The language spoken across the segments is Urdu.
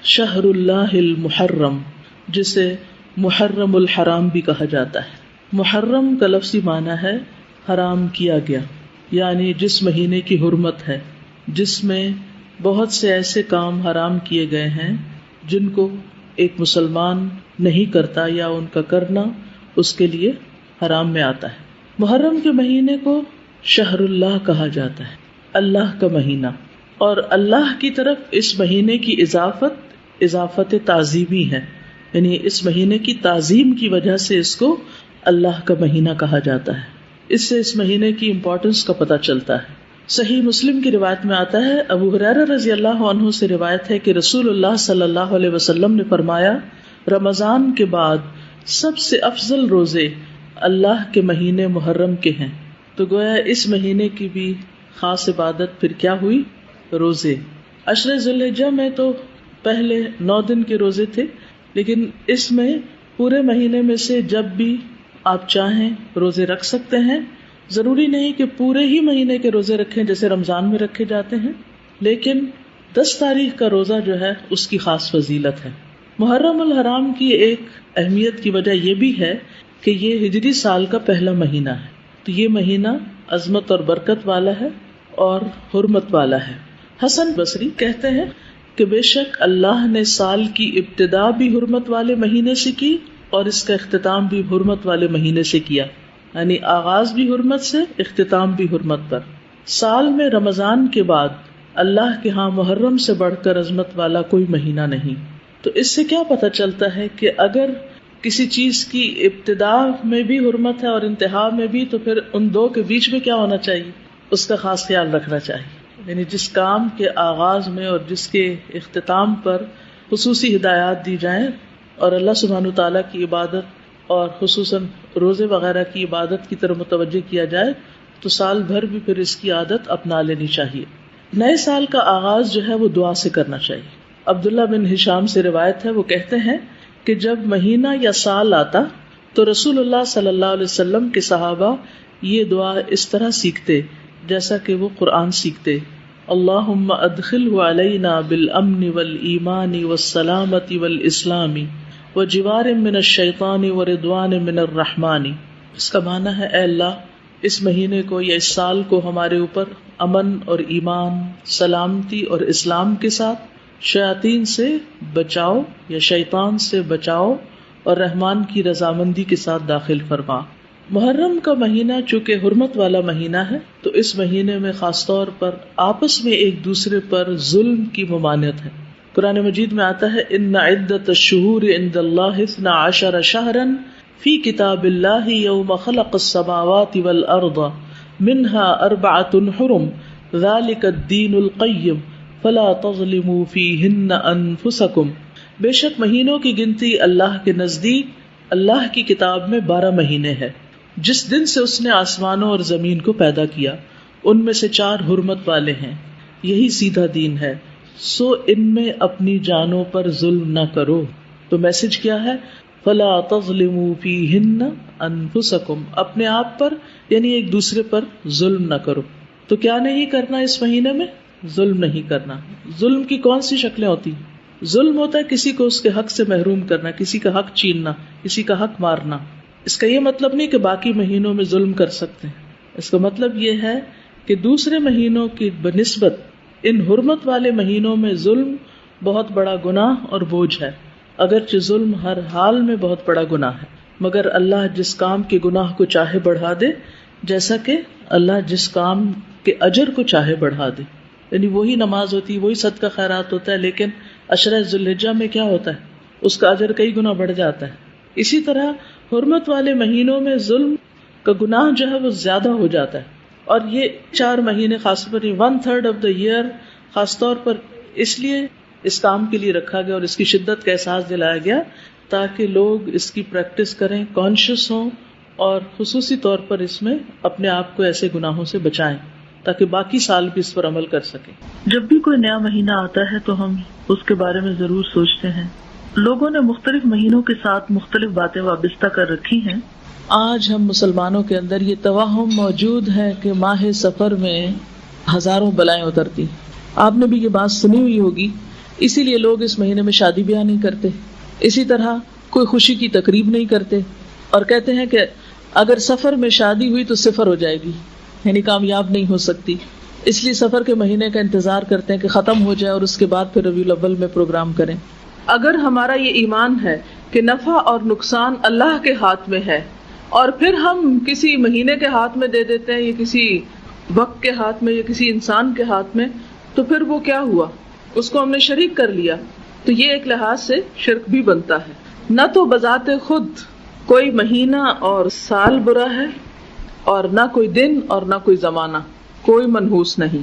شہر اللہ المحرم، جسے محرم الحرام بھی کہا جاتا ہے۔ محرم کا لفظی معنی ہے حرام کیا گیا، یعنی جس مہینے کی حرمت ہے، جس میں بہت سے ایسے کام حرام کیے گئے ہیں جن کو ایک مسلمان نہیں کرتا یا ان کا کرنا اس کے لیے حرام میں آتا ہے۔ محرم کے مہینے کو شہر اللہ کہا جاتا ہے، اللہ کا مہینہ، اور اللہ کی طرف اس مہینے کی اضافت تعظیمی ہے، یعنی اس مہینے کی تعظیم کی وجہ سے اس کو اللہ کا مہینہ کہا جاتا ہے۔ اس سے اس مہینے کی امپورٹنس کا پتہ چلتا ہے۔ صحیح مسلم کی روایت میں آتا ہے، ابو ہریرہ رضی اللہ عنہ سے روایت ہے کہ رسول اللہ صلی اللہ علیہ وسلم نے فرمایا، رمضان کے بعد سب سے افضل روزے اللہ کے مہینے محرم کے ہیں۔ تو گویا اس مہینے کی بھی خاص عبادت پھر کیا ہوئی؟ روزے۔ عشر ذی الحجہ میں تو پہلے 9 دن کے روزے تھے، لیکن اس میں پورے مہینے میں سے جب بھی آپ چاہیں روزے رکھ سکتے ہیں۔ ضروری نہیں کہ پورے ہی مہینے کے روزے رکھیں جیسے رمضان میں رکھے جاتے ہیں، لیکن 10 تاریخ کا روزہ جو ہے اس کی خاص فضیلت ہے۔ محرم الحرام کی ایک اہمیت کی وجہ یہ بھی ہے کہ یہ ہجری سال کا پہلا مہینہ ہے، تو یہ مہینہ عظمت اور برکت والا ہے اور حرمت والا ہے۔ حسن بصری کہتے ہیں کہ بے شک اللہ نے سال کی ابتدا بھی حرمت والے مہینے سے کی اور اس کا اختتام بھی حرمت والے مہینے سے کیا، یعنی آغاز بھی حرمت سے، اختتام بھی حرمت پر۔ سال میں رمضان کے بعد اللہ کے ہاں محرم سے بڑھ کر عظمت والا کوئی مہینہ نہیں۔ تو اس سے کیا پتہ چلتا ہے کہ اگر کسی چیز کی ابتدا میں بھی حرمت ہے اور انتہا میں بھی، تو پھر ان دو کے بیچ میں کیا ہونا چاہیے؟ اس کا خاص خیال رکھنا چاہیے، یعنی جس کام کے آغاز میں اور جس کے اختتام پر خصوصی ہدایات دی جائیں اور اللہ سبحانہ تعالیٰ کی عبادت اور خصوصاً روزے وغیرہ کی عبادت کی طرف متوجہ کیا جائے تو سال بھر بھی پھر اس کی عادت اپنا لینی چاہیے۔ نئے سال کا آغاز جو ہے وہ دعا سے کرنا چاہیے۔ عبداللہ بن ہشام سے روایت ہے، وہ کہتے ہیں کہ جب مہینہ یا سال آتا تو رسول اللہ صلی اللہ علیہ وسلم کے صحابہ یہ دعا اس طرح سیکھتے جیسا کہ وہ قرآن سیکھتے، اللہم ادخلہ علینا بالامن والایمان والسلامت والاسلام وجوار من الشیطان ورضوان من الرحمن۔ اس کا معنی ہے، اے اللہ اس مہینے کو یا اس سال کو ہمارے اوپر امن اور ایمان، سلامتی اور اسلام کے ساتھ، شیاطین سے بچاؤ یا شیطان سے بچاؤ اور رحمان کی رضامندی کے ساتھ داخل فرما۔ محرم کا مہینہ چونکہ حرمت والا مہینہ ہے تو اس مہینے میں خاص طور پر آپس میں ایک دوسرے پر ظلم کی ممانعت ہے۔ قرآن مجید میں آتا ہے، ان عدۃ الشہور عند اللہ 12 شہرا فی کتاب اللہ یوم خلق السماوات والارض منها 4 حرم ذلک الدین القیم فلا تظلموا فیہن انفسکم۔ بے شک مہینوں کی گنتی اللہ کے نزدیک اللہ کی کتاب میں 12 مہینے ہے، جس دن سے اس نے آسمانوں اور زمین کو پیدا کیا، ان میں سے 4 حرمت والے ہیں، یہی سیدھا دین ہے، سو ان میں اپنی جانوں پر ظلم نہ کرو۔ تو میسج کیا ہے؟ فلا تظلموا فیہن انفسکم، اپنے آپ پر یعنی ایک دوسرے پر ظلم نہ کرو۔ تو کیا نہیں کرنا اس مہینے میں؟ ظلم نہیں کرنا۔ ظلم کی کون سی شکلیں ہوتی ہیں؟ ظلم ہوتا ہے کسی کو اس کے حق سے محروم کرنا، کسی کا حق چھیننا، کسی کا حق مارنا۔ اس کا یہ مطلب نہیں کہ باقی مہینوں میں ظلم کر سکتے ہیں، اس کا مطلب یہ ہے کہ دوسرے مہینوں کی بنسبت ان حرمت والے مہینوں میں ظلم بہت بڑا گناہ اور بوجھ ہے، اگرچہ ظلم ہر حال میں بہت بڑا گناہ ہے، مگر اللہ جس کام کے گناہ کو چاہے بڑھا دے، جیسا کہ اللہ جس کام کے اجر کو چاہے بڑھا دے، یعنی وہی نماز ہوتی ہے، وہی صدقہ خیرات ہوتا ہے، لیکن عشرہ ذی الحجہ میں کیا ہوتا ہے؟ اس کا اجر کئی گنا بڑھ جاتا ہے۔ اسی طرح حرمت والے مہینوں میں ظلم کا گناہ جو ہے وہ زیادہ ہو جاتا ہے، اور یہ 4 مہینے خاص طور پر 1/3 آف دا ایئر خاص طور پر اس لیے اس کام کے لیے رکھا گیا اور اس کی شدت کا احساس دلایا گیا تاکہ لوگ اس کی پریکٹس کریں، کانشیس ہوں، اور خصوصی طور پر اس میں اپنے آپ کو ایسے گناہوں سے بچائیں تاکہ باقی سال بھی اس پر عمل کر سکیں۔ جب بھی کوئی نیا مہینہ آتا ہے تو ہم اس کے بارے میں ضرور سوچتے ہیں۔ لوگوں نے مختلف مہینوں کے ساتھ مختلف باتیں وابستہ کر رکھی ہیں۔ آج ہم مسلمانوں کے اندر یہ توہم موجود ہے کہ ماہ سفر میں ہزاروں بلائیں اترتی۔ آپ نے بھی یہ بات سنی ہوئی ہوگی اسی لیے لوگ اس مہینے میں شادی بیاہ نہیں کرتے. اسی طرح کوئی خوشی کی تقریب نہیں کرتے اور کہتے ہیں کہ اگر سفر میں شادی ہوئی تو صفر ہو جائے گی، یعنی کامیاب نہیں ہو سکتی. اس لیے سفر کے مہینے کا انتظار کرتے ہیں کہ ختم ہو جائے اور اس کے بعد پھر ربیع الاول میں پروگرام کریں. اگر ہمارا یہ ایمان ہے کہ نفع اور نقصان اللہ کے ہاتھ میں ہے اور پھر ہم کسی مہینے کے ہاتھ میں دے دیتے ہیں یا کسی وقت کے ہاتھ میں یا کسی انسان کے ہاتھ میں، تو پھر وہ کیا ہوا؟ اس کو ہم نے شریک کر لیا. تو یہ ایک لحاظ سے شرک بھی بنتا ہے. نہ تو بذات خود کوئی مہینہ اور سال برا ہے اور نہ کوئی دن اور نہ کوئی زمانہ، کوئی منحوس نہیں،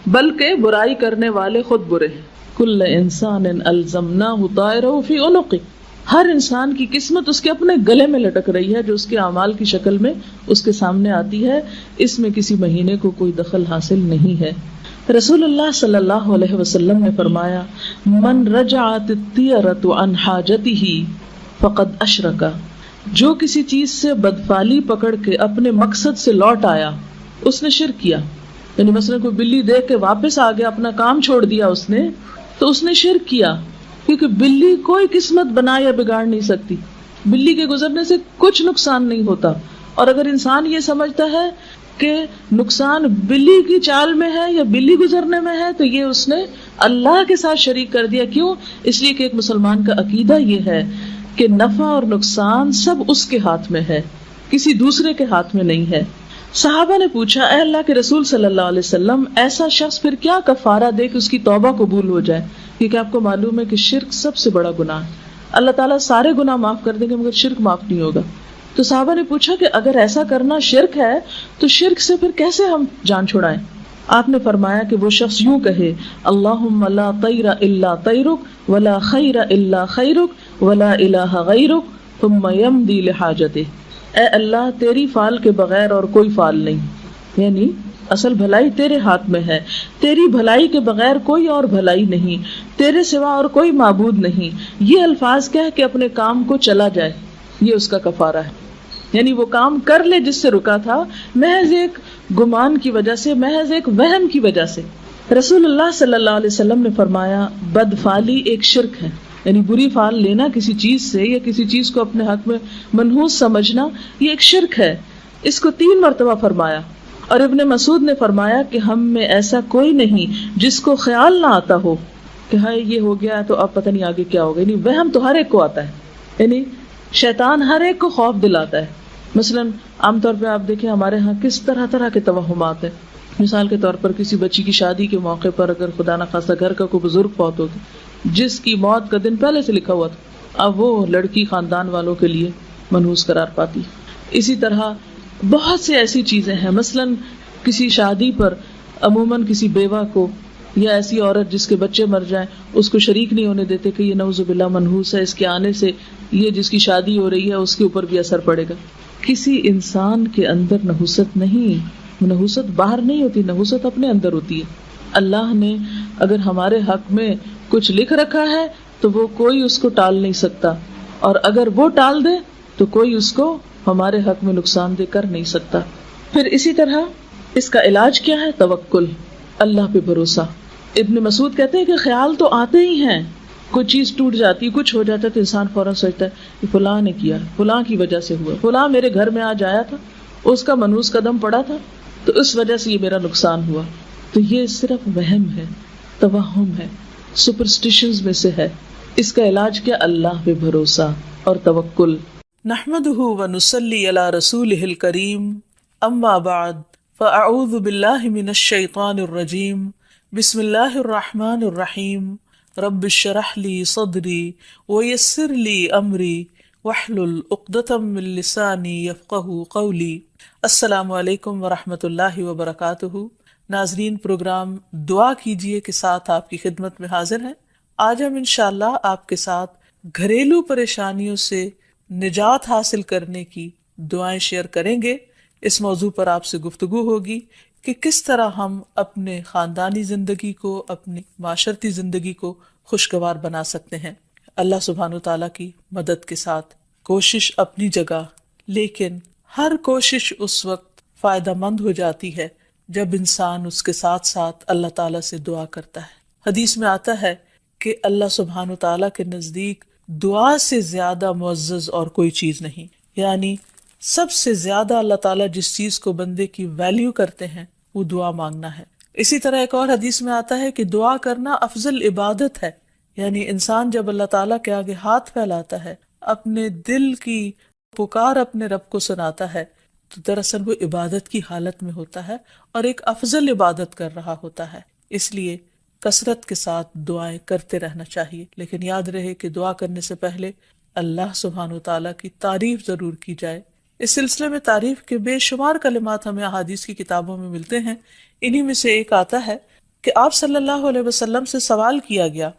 بلکہ برائی کرنے والے خود برے ہیں. کل انسان الزمناہ طائرہ فی عنقہ، ہر انسان کی قسمت اس کے اپنے گلے میں لٹک رہی ہے جو اس کے اعمال کی شکل میں اس کے سامنے آتی ہے. اس میں کسی مہینے کو کوئی دخل حاصل نہیں ہے. رسول اللہ صلی اللہ علیہ وسلم نے فرمایا من رجعت الطیرۃ عن حاجتہ فقد اشرک، جو کسی چیز سے بدفعلی پکڑ کے اپنے مقصد سے لوٹ آیا اس نے شرک کیا. یعنی مثلا کوئی بلی دیکھ کے واپس آ گیا، اپنا کام چھوڑ دیا اس نے، تو اس نے شرک کیا. کیونکہ بلی کوئی قسمت بنا یا بگاڑ نہیں سکتی، بلی کے گزرنے سے کچھ نقصان نہیں ہوتا. اور اگر انسان یہ سمجھتا ہے کہ نقصان بلی کی چال میں ہے یا بلی گزرنے میں ہے تو یہ اس نے اللہ کے ساتھ شریک کر دیا. کیوں؟ اس لیے کہ ایک مسلمان کا عقیدہ یہ ہے کہ نفع اور نقصان سب اس کے ہاتھ میں ہے، کسی دوسرے کے ہاتھ میں نہیں ہے. صحابہ نے پوچھا اے اللہ کے رسول صلی اللہ علیہ وسلم، ایسا شخص پھر کیا کفارہ دے کہ اس کی توبہ قبول ہو جائے؟ کیونکہ آپ کو معلوم ہے کہ شرک سب سے بڑا گناہ ہے. اللہ تعالیٰ سارے گناہ معاف کر دیں گے مگر شرک معاف نہیں ہوگا. تو صحابہ نے پوچھا کہ اگر ایسا کرنا شرک ہے تو شرک سے پھر کیسے ہم جان چھڑائیں؟ آپ نے فرمایا کہ وہ شخص یوں کہے اللہم لا طیر الا طیرک ولا خیر الا خیرک ولا الہ غیرک ثم یمضی لحاجتہ. اے اللہ تیری فعل کے بغیر اور کوئی فعل نہیں، یعنی اصل بھلائی تیرے ہاتھ میں ہے، تیری بھلائی کے بغیر کوئی اور بھلائی نہیں، تیرے سوا اور کوئی معبود نہیں. یہ الفاظ کہہ کہ اپنے کام کو چلا جائے، یہ اس کا کفارہ ہے. یعنی وہ کام کر لے جس سے رکا تھا، محض ایک گمان کی وجہ سے، محض ایک وہم کی وجہ سے. رسول اللہ صلی اللہ علیہ وسلم نے فرمایا بدفعلی ایک شرک ہے، یعنی بری فعل لینا کسی چیز سے یا کسی چیز کو اپنے حق میں منحوس سمجھنا، یہ ایک شرک ہے. اس کو 3 مرتبہ فرمایا. اور ابن مسعود نے فرمایا کہ ہم میں ایسا کوئی نہیں جس کو خیال نہ آتا ہو کہ ہائے یہ ہو گیا تو اب پتہ نہیں آگے کیا ہوگا. یعنی وہم تو ہر ایک کو آتا ہے، یعنی شیطان ہر ایک کو خوف دلاتا ہے. مثلا عام طور پہ آپ دیکھیں ہمارے ہاں کس طرح کے توہمات ہیں. مثال کے طور پر کسی بچی کی شادی کے موقع پر اگر خدا نہ خواستہ گھر کا کوئی بزرگ فوت ہو گیا جس کی موت کا دن پہلے سے لکھا ہوا تھا، اب وہ لڑکی خاندان والوں کے لیے منحوس قرار پاتی. اسی طرح بہت سی ایسی چیزیں ہیں. مثلا کسی شادی پر عموماً کسی بیوہ کو یا ایسی عورت جس کے بچے مر جائیں اس کو شریک نہیں ہونے دیتے کہ یہ نعوذ باللہ منحوس ہے، اس کے آنے سے یہ جس کی شادی ہو رہی ہے اس کے اوپر بھی اثر پڑے گا. کسی انسان کے اندر نحوست نہیں، نحوست باہر نہیں ہوتی، نحوست اپنے اندر ہوتی ہے. اللہ نے اگر ہمارے حق میں کچھ لکھ رکھا ہے تو وہ کوئی اس کو ٹال نہیں سکتا، اور اگر وہ ٹال دے تو کوئی اس کو ہمارے حق میں نقصان دے کر نہیں سکتا. پھر اسی طرح اس کا علاج کیا ہے؟ توکل، اللہ پہ بھروسہ. ابن مسعود کہتے ہیں کہ خیال تو آتے ہی ہیں، کوئی چیز ٹوٹ جاتی، کچھ ہو جاتا ہے تو انسان فوراً سوچتا ہے کہ فلاں نے کیا، فلاں کی وجہ سے ہوا، فلاں میرے گھر میں آج آیا تھا، اس کا منحوس قدم پڑا تھا تو اس وجہ سے یہ میرا نقصان ہوا. تو یہ صرف وہم ہے، توہم ہے، سپرسٹیشنز میں سے ہے. اس کا علاج کیا؟ اللہ پہ بھروسہ اور توکل. نحمدہ ونصلی علی رسولہ الکریم، اما بعد فاعوذ باللہ من الشیطان الرجیم، بسم اللہ الرحمن الرحیم. رب اشرح لی صدری ویسر لی امری واحلل عقدۃ من لسانی یفقہوا قولی. السلام علیکم ورحمۃ اللہ وبرکاتہ. ناظرین، پروگرام دعا کیجئے کے ساتھ آپ کی خدمت میں حاضر ہیں. آج ہم انشاءاللہ آپ کے ساتھ گھریلو پریشانیوں سے نجات حاصل کرنے کی دعائیں شیئر کریں گے. اس موضوع پر آپ سے گفتگو ہوگی کہ کس طرح ہم اپنے خاندانی زندگی کو، اپنی معاشرتی زندگی کو خوشگوار بنا سکتے ہیں اللہ سبحانہ و تعالیٰ کی مدد کے ساتھ. کوشش اپنی جگہ، لیکن ہر کوشش اس وقت فائدہ مند ہو جاتی ہے جب انسان اس کے ساتھ ساتھ اللہ تعالیٰ سے دعا کرتا ہے. حدیث میں آتا ہے کہ اللہ سبحانہ تعالیٰ کے نزدیک دعا سے زیادہ معزز اور کوئی چیز نہیں. یعنی سب سے زیادہ اللہ تعالیٰ جس چیز کو بندے کی ویلیو کرتے ہیں وہ دعا مانگنا ہے. اسی طرح ایک اور حدیث میں آتا ہے کہ دعا کرنا افضل عبادت ہے. یعنی انسان جب اللہ تعالیٰ کے آگے ہاتھ پھیلاتا ہے، اپنے دل کی پکار اپنے رب کو سناتا ہے، تو دراصل وہ عبادت کی حالت میں ہوتا ہے اور ایک افضل عبادت کر رہا ہوتا ہے. اس لیے کثرت کے ساتھ دعائیں کرتے رہنا چاہیے، لیکن یاد رہے کہ دعا کرنے سے پہلے اللہ سبحانہ وتعالیٰ کی تعریف ضرور کی جائے. اس سلسلے میں تعریف کے بے شمار کلمات ہمیں احادیث کی کتابوں میں ملتے ہیں. انہی میں سے ایک آتا ہے کہ آپ صلی اللہ علیہ وسلم سے سوال کیا گیا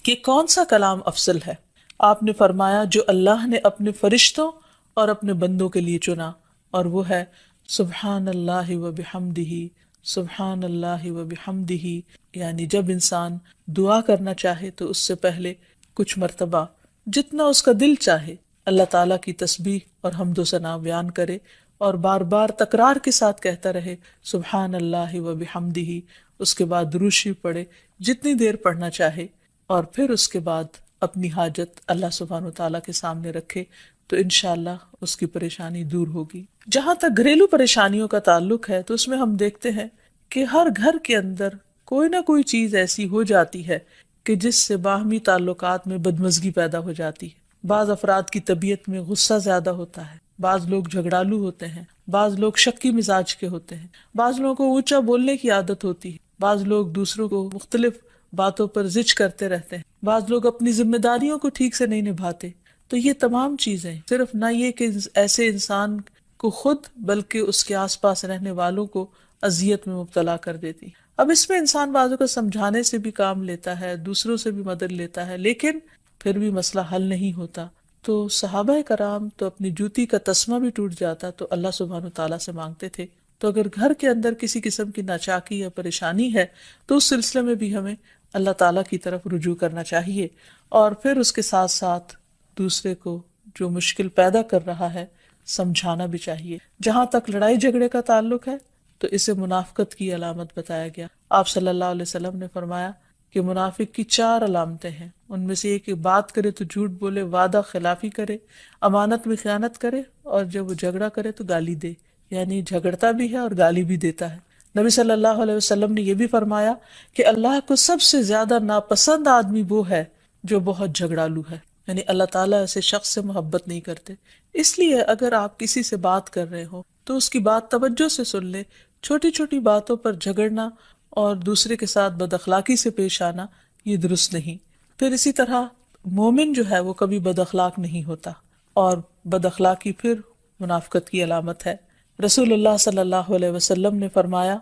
کہ کون سا کلام افضل ہے. آپ نے فرمایا جو اللہ نے اپنے فرشتوں اور اپنے بندوں کے لیے چنا، اور وہ ہے سبحان اللہ و بحمدہ، سبحان اللہ و بحمدہ. یعنی جب انسان دعا کرنا چاہے تو اس سے پہلے کچھ مرتبہ جتنا اس کا دل چاہے اللہ تعالیٰ کی تسبیح اور حمد و ثنا بیان کرے، اور بار بار تکرار کے ساتھ کہتا رہے سبحان اللہ و بحمدہ. اس کے بعد درود شریف پڑھے جتنی دیر پڑھنا چاہے، اور پھر اس کے بعد اپنی حاجت اللہ سبحانہ وتعالیٰ کے سامنے رکھے تو انشاءاللہ اس کی پریشانی دور ہوگی. جہاں تک گھریلو پریشانیوں کا تعلق ہے تو اس میں ہم دیکھتے ہیں کہ ہر گھر کے اندر کوئی نہ کوئی چیز ایسی ہو جاتی ہے کہ جس سے باہمی تعلقات میں بدمزگی پیدا ہو جاتی ہے. بعض افراد کی طبیعت میں غصہ زیادہ ہوتا ہے، بعض لوگ جھگڑالو ہوتے ہیں، بعض لوگ شکی مزاج کے ہوتے ہیں، بعض لوگوں کو اونچا بولنے کی عادت ہوتی ہے، بعض لوگ دوسروں کو مختلف باتوں پر زج کرتے رہتے ہیں، بعض لوگ اپنی ذمہ داریوں کو ٹھیک سے نہیں نبھاتے. تو یہ تمام چیزیں صرف نہ یہ کہ ایسے انسان کو خود بلکہ اس کے آس پاس رہنے والوں کو اذیت میں مبتلا کر دیتی. اب اس میں انسان بعضوں کو سمجھانے سے بھی کام لیتا ہے، دوسروں سے بھی مدد لیتا ہے، لیکن پھر بھی مسئلہ حل نہیں ہوتا. تو صحابہ کرام تو اپنی جوتی کا تسمہ بھی ٹوٹ جاتا تو اللہ سبحانہ تعالیٰ سے مانگتے تھے. تو اگر گھر کے اندر کسی قسم کی ناچاکی یا پریشانی ہے تو اس سلسلے میں بھی ہمیں اللہ تعالیٰ کی طرف رجوع کرنا چاہیے، اور پھر اس کے ساتھ ساتھ دوسرے کو جو مشکل پیدا کر رہا ہے سمجھانا بھی چاہیے. جہاں تک لڑائی جھگڑے کا تعلق ہے تو اسے منافقت کی علامت بتایا گیا. آپ صلی اللہ علیہ وسلم نے فرمایا کہ منافق کی 4 علامتیں ہیں. ان میں سے ایک بات کرے تو جھوٹ بولے، وعدہ خلافی کرے، امانت میں خیانت کرے، اور جب وہ جھگڑا کرے تو گالی دے. یعنی جھگڑتا بھی ہے اور گالی بھی دیتا ہے. نبی صلی اللہ علیہ وسلم نے یہ بھی فرمایا کہ اللہ کو سب سے زیادہ ناپسند آدمی وہ ہے جو بہت جھگڑالو ہے. یعنی اللہ تعالیٰ ایسے شخص سے محبت نہیں کرتے. اس لیے اگر آپ کسی سے بات کر رہے ہو تو اس کی بات توجہ سے سن لے. چھوٹی چھوٹی باتوں پر جھگڑنا اور دوسرے کے ساتھ بد اخلاقی سے پیش آنا یہ درست نہیں. پھر اسی طرح مومن جو ہے وہ کبھی بد اخلاق نہیں ہوتا، اور بد اخلاقی پھر منافقت کی علامت ہے. رسول اللہ صلی اللہ علیہ وسلم نے فرمایا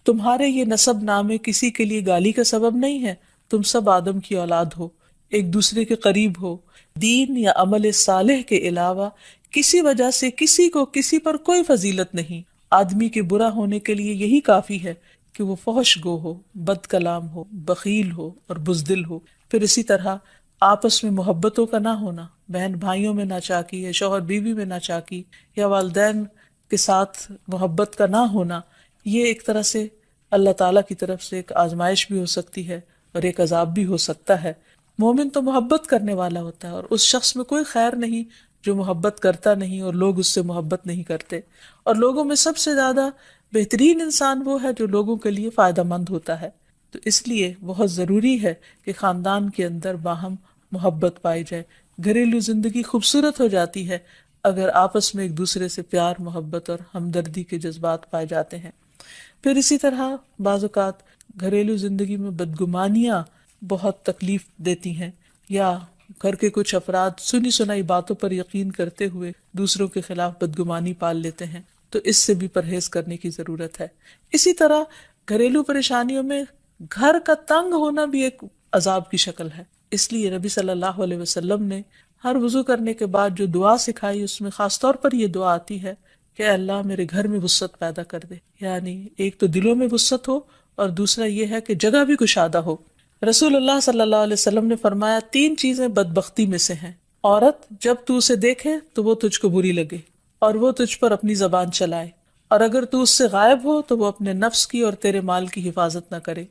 تمہارے یہ نسب نامے کسی کے لیے گالی کا سبب نہیں ہے. تم سب آدم کی اولاد ہو، ایک دوسرے کے قریب ہو. دین یا عمل صالح کے علاوہ کسی وجہ سے کسی کو کسی پر کوئی فضیلت نہیں. آدمی کے برا ہونے کے لیے یہی کافی ہے کہ وہ فحش گو ہو، بد کلام ہو، بخیل ہو اور بزدل ہو. پھر اسی طرح آپس میں محبتوں کا نہ ہونا، بہن بھائیوں میں ناچاکی یا شوہر بیوی میں ناچاکی یا والدین کے ساتھ محبت کا نہ ہونا، یہ ایک طرح سے اللہ تعالیٰ کی طرف سے ایک آزمائش بھی ہو سکتی ہے اور ایک عذاب بھی ہو سکتا ہے. مومن تو محبت کرنے والا ہوتا ہے، اور اس شخص میں کوئی خیر نہیں جو محبت کرتا نہیں اور لوگ اس سے محبت نہیں کرتے. اور لوگوں میں سب سے زیادہ بہترین انسان وہ ہے جو لوگوں کے لیے فائدہ مند ہوتا ہے. تو اس لیے بہت ضروری ہے کہ خاندان کے اندر باہم محبت پائی جائے. گھریلو زندگی خوبصورت ہو جاتی ہے اگر آپس میں ایک دوسرے سے پیار، محبت اور ہمدردی کے جذبات پائے جاتے ہیں. پھر اسی طرح بعض اوقات گھریلو زندگی میں بدگمانیاں بہت تکلیف دیتی ہیں، یا گھر کے کچھ افراد سنی سنائی باتوں پر یقین کرتے ہوئے دوسروں کے خلاف بدگمانی پال لیتے ہیں. تو اس سے بھی پرہیز کرنے کی ضرورت ہے. اسی طرح گھریلو پریشانیوں میں گھر کا تنگ ہونا بھی ایک عذاب کی شکل ہے. اس لیے نبی صلی اللہ علیہ وسلم نے ہر وضو کرنے کے بعد جو دعا سکھائی اس میں خاص طور پر یہ دعا آتی ہے کہ اے اللہ میرے گھر میں وسعت پیدا کر دے. یعنی ایک تو دلوں میں وسعت ہو، اور دوسرا یہ ہے کہ جگہ بھی کشادہ ہو. رسول اللہ صلی اللہ علیہ وسلم نے فرمایا 3 چیزیں بدبختی میں سے ہیں. عورت جب تو اسے دیکھے تو وہ تجھ کو بری لگے اور وہ تجھ پر اپنی زبان چلائے، اور اگر تو اس سے غائب ہو تو وہ اپنے نفس کی اور تیرے مال کی حفاظت نہ کرے.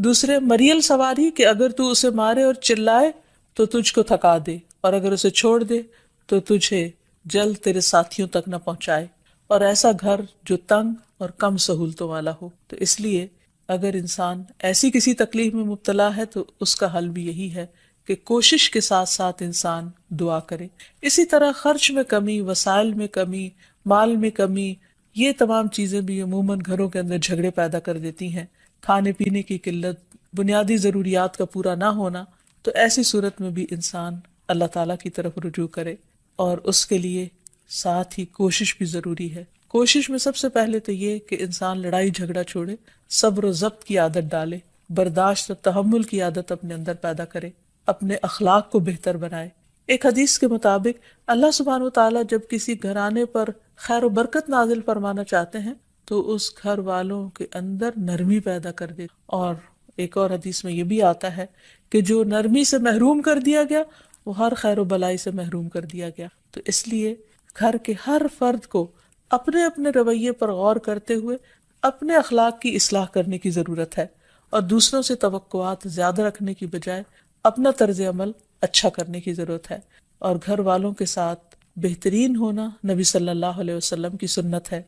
دوسرے مریل سواری کہ اگر تو اسے مارے اور چلائے تو تجھ کو تھکا دے، اور اگر اسے چھوڑ دے تو تجھے جلد تیرے ساتھیوں تک نہ پہنچائے، اور ایسا گھر جو تنگ اور کم سہولتوں والا ہو۔ تو اس لیے اگر انسان ایسی کسی تکلیف میں مبتلا ہے تو اس کا حل بھی یہی ہے کہ کوشش کے ساتھ ساتھ انسان دعا کرے۔ اسی طرح خرچ میں کمی، وسائل میں کمی، مال میں کمی، یہ تمام چیزیں بھی عموماً گھروں کے اندر جھگڑے پیدا کر دیتی ہیں۔ کھانے پینے کی قلت، بنیادی ضروریات کا پورا نہ ہونا، تو ایسی صورت میں بھی انسان اللہ تعالیٰ کی طرف رجوع کرے، اور اس کے لیے ساتھ ہی کوشش بھی ضروری ہے۔ کوشش میں سب سے پہلے تو یہ کہ انسان لڑائی جھگڑا چھوڑے، صبر و ضبط کی عادت ڈالے، برداشت اور تحمل کی عادت اپنے اندر پیدا کرے، اپنے اخلاق کو بہتر بنائے۔ ایک حدیث کے مطابق اللہ سبحانہ وتعالیٰ جب کسی گھرانے پر خیر و برکت نازل فرمانا چاہتے ہیں تو اس گھر والوں کے اندر نرمی پیدا کر دے، اور ایک اور حدیث میں یہ بھی آتا ہے کہ جو نرمی سے محروم کر دیا گیا وہ ہر خیر و بلائی سے محروم کر دیا گیا۔ تو اس لیے گھر کے ہر فرد کو اپنے اپنے رویے پر غور کرتے ہوئے اپنے اخلاق کی اصلاح کرنے کی ضرورت ہے، اور دوسروں سے توقعات زیادہ رکھنے کی بجائے اپنا طرز عمل اچھا کرنے کی ضرورت ہے۔ اور گھر والوں کے ساتھ بہترین ہونا نبی صلی اللہ علیہ وسلم کی سنت ہے۔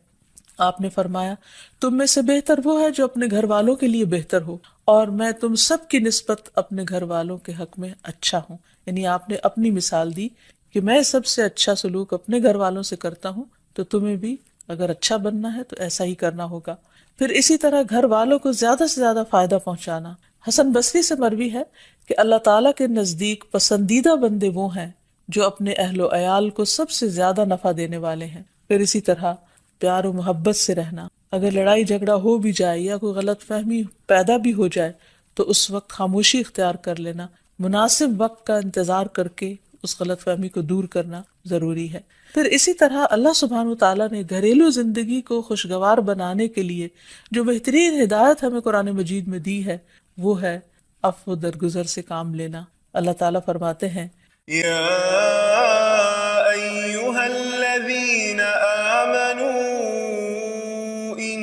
آپ نے فرمایا تم میں سے بہتر وہ ہے جو اپنے گھر والوں کے لیے بہتر ہو، اور میں تم سب کی نسبت اپنے گھر والوں کے حق میں اچھا ہوں۔ یعنی آپ نے اپنی مثال دی کہ میں سب سے اچھا سلوک اپنے گھر والوں سے کرتا ہوں، تو تمہیں بھی اگر اچھا بننا ہے تو ایسا ہی کرنا ہوگا۔ پھر اسی طرح گھر والوں کو زیادہ سے زیادہ فائدہ پہنچانا۔ حسن بصری سے مروی ہے کہ اللہ تعالیٰ کے نزدیک پسندیدہ بندے وہ ہیں جو اپنے اہل و عیال کو سب سے زیادہ نفع دینے والے ہیں۔ پھر اسی طرح پیار و محبت سے رہنا، اگر لڑائی جھگڑا ہو بھی جائے یا کوئی غلط فہمی پیدا بھی ہو جائے تو اس وقت خاموشی اختیار کر لینا، مناسب وقت کا انتظار کر کے اس غلط فہمی کو دور کرنا ضروری ہے۔ پھر اسی طرح اللہ سبحانہ وتعالیٰ نے گھریلو زندگی کو خوشگوار بنانے کے لیے جو بہترین ہدایت ہمیں قرآن مجید میں دی ہے وہ ہے عفو درگزر سے کام لینا۔ اللہ تعالیٰ فرماتے ہیں یا ایہا الذین آمنوا ان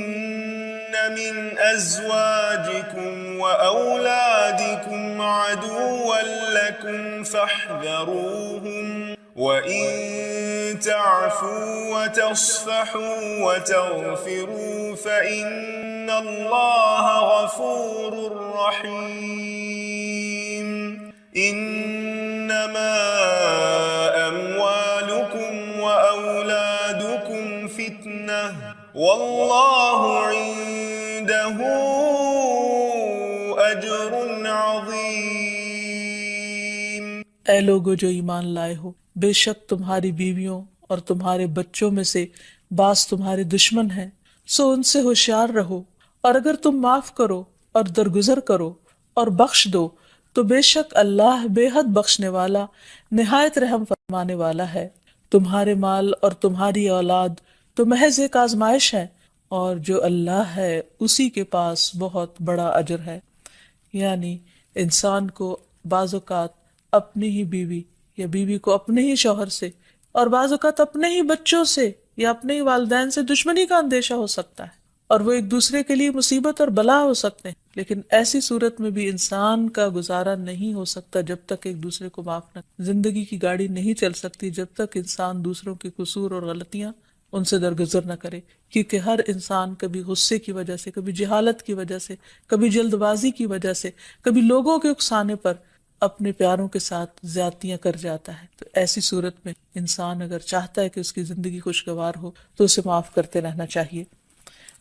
من ازواجکم و اولادکم عدوا لکم فاحذروہم وَإِن تَعْفُوا وَتَصْفَحُوا وَتَغْفِرُوا فَإِنَّ اللَّهَ غَفُورٌ رَّحِيمٌ إِنَّمَا أَمْوَالُكُمْ وَأَوْلَادُكُمْ فِتْنَةٌ وَاللَّهُ عِندَهُ أَجْرٌ عَظِيمٌ۔ اے لوگو جو ایمان لائے ہو، بے شک تمہاری بیویوں اور تمہارے بچوں میں سے بعض تمہارے دشمن ہیں، سو ان سے ہوشیار رہو، اور اگر تم معاف کرو اور درگزر کرو اور بخش دو تو بے شک اللہ بے حد بخشنے والا، نہایت رحم فرمانے والا ہے۔ تمہارے مال اور تمہاری اولاد تو محض ایک آزمائش ہے، اور جو اللہ ہے اسی کے پاس بہت بڑا اجر ہے۔ یعنی انسان کو بعض اوقات اپنی ہی بیوی یا بیوی کو اپنے ہی شوہر سے، اور بعض اوقات اپنے ہی بچوں سے یا اپنے ہی والدین سے دشمنی کا اندیشہ ہو سکتا ہے، اور وہ ایک دوسرے کے لیے مصیبت اور بلا ہو سکتے ہیں، لیکن ایسی صورت میں بھی انسان کا گزارا نہیں ہو سکتا جب تک ایک دوسرے کو معاف نہ۔ زندگی کی گاڑی نہیں چل سکتی جب تک انسان دوسروں کے قصور اور غلطیاں ان سے درگزر نہ کرے، کیونکہ ہر انسان کبھی غصے کی وجہ سے، کبھی جہالت کی وجہ سے، کبھی جلد بازی کی وجہ سے، کبھی لوگوں کے اکسانے پر اپنے پیاروں کے ساتھ زیادتیاں کر جاتا ہے۔ تو ایسی صورت میں انسان اگر چاہتا ہے کہ اس کی زندگی خوشگوار ہو تو اسے معاف کرتے رہنا چاہیے۔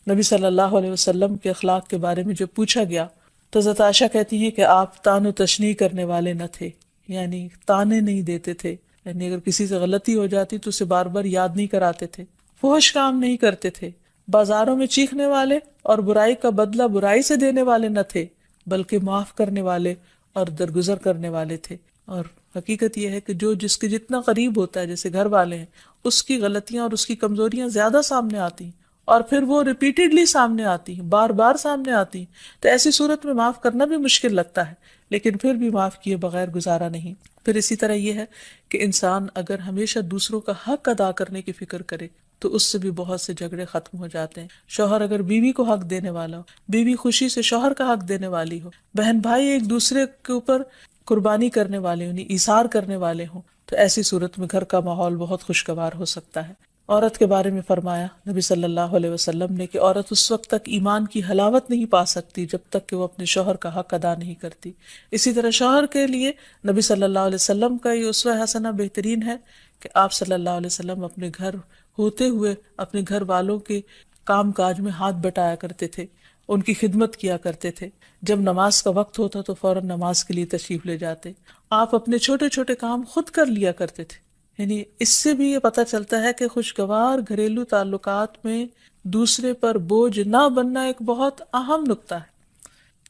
نبی صلی اللہ علیہ وسلم کے اخلاق کے بارے میں جب پوچھا گیا تو حضرت عائشہ کہتی ہیں کہ آپ تان و تشنیع کرنے والے نہ تھے، یعنی تانے نہیں دیتے تھے، یعنی اگر کسی سے غلطی ہو جاتی تو اسے بار بار یاد نہیں کراتے تھے، فحش کام نہیں کرتے تھے، بازاروں میں چیخنے والے اور برائی کا بدلہ برائی سے دینے والے نہ تھے، بلکہ معاف کرنے والے اور درگزر کرنے والے تھے۔ اور حقیقت یہ ہے کہ جو جس کے جتنا قریب ہوتا ہے، جیسے گھر والے ہیں، اس کی غلطیاں اور اس کی کمزوریاں زیادہ سامنے آتی ہیں، اور پھر وہ ریپیٹڈلی سامنے آتی ہیں، بار بار سامنے آتی ہیں، تو ایسی صورت میں معاف کرنا بھی مشکل لگتا ہے، لیکن پھر بھی معاف کیے بغیر گزارا نہیں۔ پھر اسی طرح یہ ہے کہ انسان اگر ہمیشہ دوسروں کا حق ادا کرنے کی فکر کرے تو اس سے بھی بہت سے جھگڑے ختم ہو جاتے ہیں. شوہر اگر بیوی کو حق دینے والا ہو، بیوی خوشی سے شوہر کا حق دینے والی ہو، بہن بھائی ایک دوسرے کے اوپر قربانی کرنے والے ہوں، ایثار کرنے والے ہوں، تو ایسی صورت میں گھر کا ماحول بہت خوشگوار ہو سکتا ہے. عورت کے بارے میں فرمایا نبی صلی اللہ علیہ وسلم نے کہ عورت اس وقت تک ایمان کی حلاوت نہیں پا سکتی جب تک کہ وہ اپنے شوہر کا حق ادا نہیں کرتی. اسی طرح شوہر کے لیے نبی صلی اللہ علیہ وسلم کا یہ اسوہ حسنہ بہترین ہے کہ آپ صلی اللہ علیہ وسلم اپنے گھر ہوتے ہوئے اپنے گھر والوں کے کام کاج میں ہاتھ بٹایا کرتے تھے، ان کی خدمت کیا کرتے تھے. جب نماز کا وقت ہوتا تو فوراً نماز کے لیے تشریف لے جاتے. آپ اپنے چھوٹے چھوٹے کام خود کر لیا کرتے تھے. یعنی اس سے بھی یہ پتہ چلتا ہے کہ خوشگوار گھریلو تعلقات میں دوسرے پر بوجھ نہ بننا ایک بہت اہم نکتہ ہے.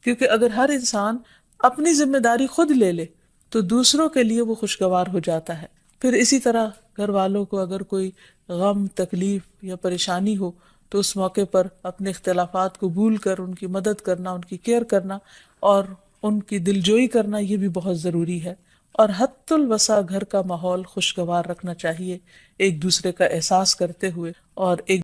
کیونکہ اگر ہر انسان اپنی ذمہ داری خود لے لے تو دوسروں کے لیے وہ خوشگوار ہو جاتا ہے. پھر اسی طرح گھر والوں کو اگر کوئی غم، تکلیف یا پریشانی ہو تو اس موقع پر اپنے اختلافات کو بھول کر ان کی مدد کرنا، ان کی کیئر کرنا اور ان کی دلجوئی کرنا، یہ بھی بہت ضروری ہے. اور حد الوسع گھر کا ماحول خوشگوار رکھنا چاہیے، ایک دوسرے کا احساس کرتے ہوئے اور ایک